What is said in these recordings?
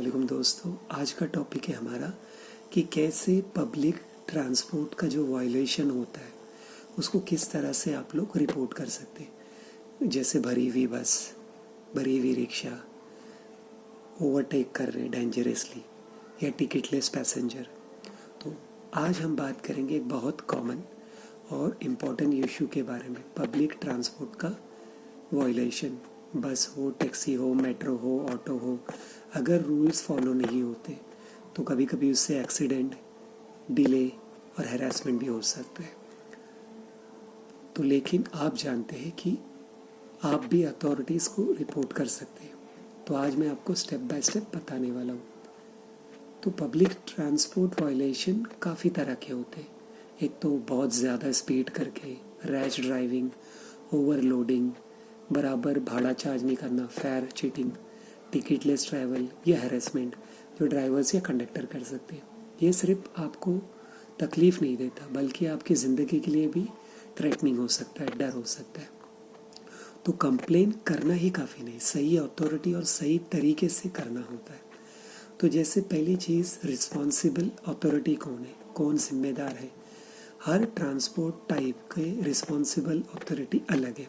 वालेकुम दोस्तों। आज का टॉपिक है हमारा कि कैसे पब्लिक ट्रांसपोर्ट का जो वायलेशन होता है उसको किस तरह से आप लोग रिपोर्ट कर सकते हैं। जैसे भरी हुई बस, भरी हुई रिक्शा, ओवरटेक कर रहे डेंजरसली या टिकटलेस पैसेंजर। तो आज हम बात करेंगे एक बहुत कॉमन और इम्पॉर्टेंट इशू के बारे में, पब्लिक ट्रांसपोर्ट का वायलेशन। बस हो, टैक्सी हो, मेट्रो हो, ऑटो हो, अगर रूल्स फॉलो नहीं होते तो कभी कभी उससे एक्सीडेंट, डिले और हैरेसमेंट भी हो सकता है। तो लेकिन आप जानते हैं कि आप भी अथॉरिटीज़ को रिपोर्ट कर सकते हैं। तो आज मैं आपको स्टेप बाय स्टेप बताने वाला हूँ। तो पब्लिक ट्रांसपोर्ट वायलेशन काफ़ी तरह के होते हैं। एक तो बहुत ज़्यादा स्पीड करके, रैश ड्राइविंग, ओवरलोडिंग, बराबर भाड़ा चार्ज नहीं करना, फेयर चीटिंग, टिकटलेस ट्रैवल या हैरेसमेंट जो ड्राइवर्स या कंडक्टर कर सकते हैं। ये सिर्फ आपको तकलीफ़ नहीं देता बल्कि आपकी ज़िंदगी के लिए भी थ्रेटनिंग हो सकता है, डर हो सकता है। तो कंप्लेन करना ही काफ़ी नहीं, सही अथॉरिटी और सही तरीके से करना होता है। तो जैसे पहली चीज़, रिस्पॉन्सिबल अथॉरिटी कौन है, कौन जिम्मेदार है। हर ट्रांसपोर्ट टाइप के रिस्पॉन्सिबल अथॉरिटी अलग है।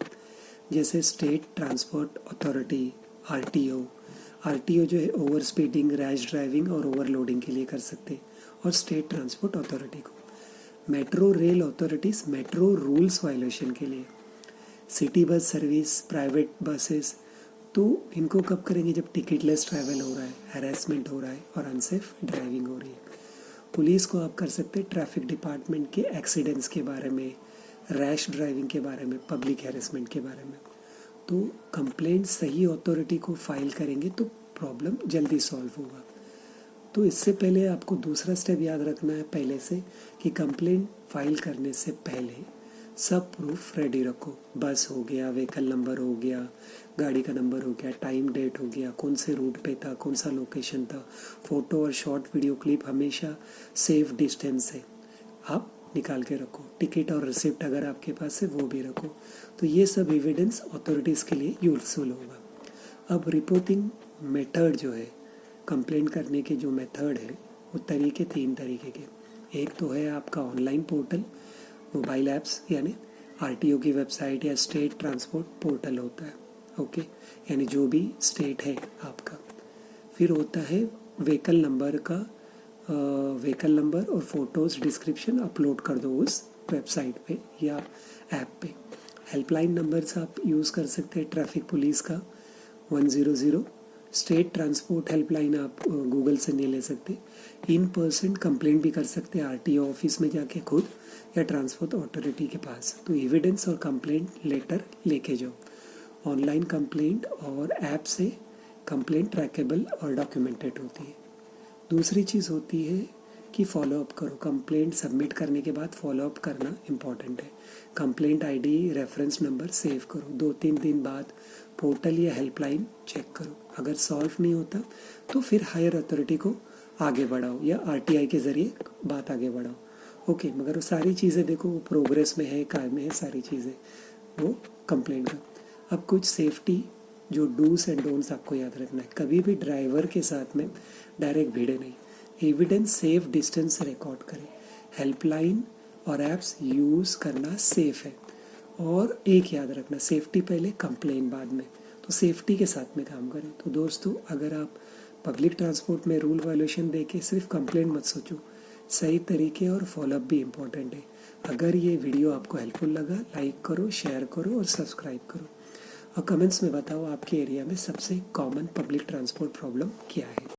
जैसे स्टेट ट्रांसपोर्ट अथॉरिटी आरटीओ जो है ओवर स्पीडिंग, रैश ड्राइविंग और ओवरलोडिंग के लिए कर सकते हैं। और स्टेट ट्रांसपोर्ट अथॉरिटी को metro rail authorities metro rules violation के लिए। City bus service, private buses, तो इनको कब करेंगे, जब टिकटलेस ट्रैवल हो रहा है, हैरेसमेंट हो रहा है और अनसेफ ड्राइविंग हो रही है। पुलिस को आप कर सकते हैं ट्रैफिक डिपार्टमेंट के एक्सीडेंट्स के बारे में, रैश ड्राइविंग के बारे में, पब्लिक हैरेसमेंट के बारे में। तो कंप्लेंट सही अथॉरिटी को फाइल करेंगे तो प्रॉब्लम जल्दी सॉल्व होगा। तो इससे पहले आपको दूसरा स्टेप याद रखना है पहले से कि कंप्लेंट फाइल करने से पहले सब प्रूफ रेडी रखो। बस हो गया, व्हीकल नंबर हो गया, गाड़ी का नंबर हो गया, टाइम डेट हो गया, कौन से रूट पे था, कौन सा लोकेशन था, फ़ोटो और शॉर्ट वीडियो क्लिप हमेशा सेफ डिस्टेंस से आप निकाल के रखो। टिकट और रिसिप्ट अगर आपके पास है वो भी रखो। तो ये सब एविडेंस अथॉरिटीज़ के लिए यूजफुल होगा। अब रिपोर्टिंग मेथड जो है, कंप्लेंट करने के जो मेथड है वो तीन तरीके के। एक तो है आपका ऑनलाइन पोर्टल, मोबाइल ऐप्स, यानी आरटीओ की वेबसाइट या स्टेट ट्रांसपोर्ट पोर्टल होता है, ओके, यानी जो भी स्टेट है आपका। फिर होता है व्हीकल नंबर और फोटोज़, डिस्क्रिप्शन अपलोड कर दो उस वेबसाइट पे या ऐप पे। हेल्पलाइन नंबर्स आप यूज़ कर सकते हैं ट्रैफिक पुलिस का 100, स्टेट ट्रांसपोर्ट हेल्पलाइन आप गूगल से नहीं ले सकते। इन पर्सन कंप्लेंट भी कर सकते हैं आरटीओ ऑफिस में जाके खुद या ट्रांसपोर्ट अथॉरिटी के पास। तो एविडेंस और कंप्लेंट लेटर लेके जाओ। ऑनलाइन कंप्लेंट और ऐप से कंप्लेंट ट्रैकेबल और डॉक्यूमेंटेड होती है। दूसरी चीज़ होती है कि फॉलोअप करो। कंप्लेंट सबमिट करने के बाद फॉलोअप करना इम्पॉर्टेंट है। Complaint ID, reference number save करो। 2-3 दिन बाद पोर्टल या हेल्पलाइन चेक करो। अगर सॉल्व नहीं होता तो फिर हायर अथॉरिटी को आगे बढ़ाओ या आरटीआई के ज़रिए बात आगे बढ़ाओ, ओके। मगर वो सारी चीज़ें देखो, वो प्रोग्रेस में है, काम में है, सारी चीज़ें वो कंप्लेंट का। अब कुछ सेफ्टी जो डूज एंड डोंट्स आपको याद रखना है। कभी भी ड्राइवर के साथ में डायरेक्ट भिड़े नहीं। एविडेंस सेफ डिस्टेंस रिकॉर्ड करें। हेल्पलाइन और ऐप्स यूज़ करना सेफ है। और एक याद रखना, सेफ्टी पहले, कंप्लेन बाद में। तो सेफ्टी के साथ में काम करें। तो दोस्तों, अगर आप पब्लिक ट्रांसपोर्ट में रूल वायलेशन देके सिर्फ कंप्लेन मत सोचो, सही तरीके और फॉलोअप भी इम्पोर्टेंट है। अगर ये वीडियो आपको हेल्पफुल लगा, लाइक करो, शेयर करो और सब्सक्राइब करो। और कमेंट्स में बताओ आपके एरिया में सबसे कॉमन पब्लिक ट्रांसपोर्ट प्रॉब्लम क्या है।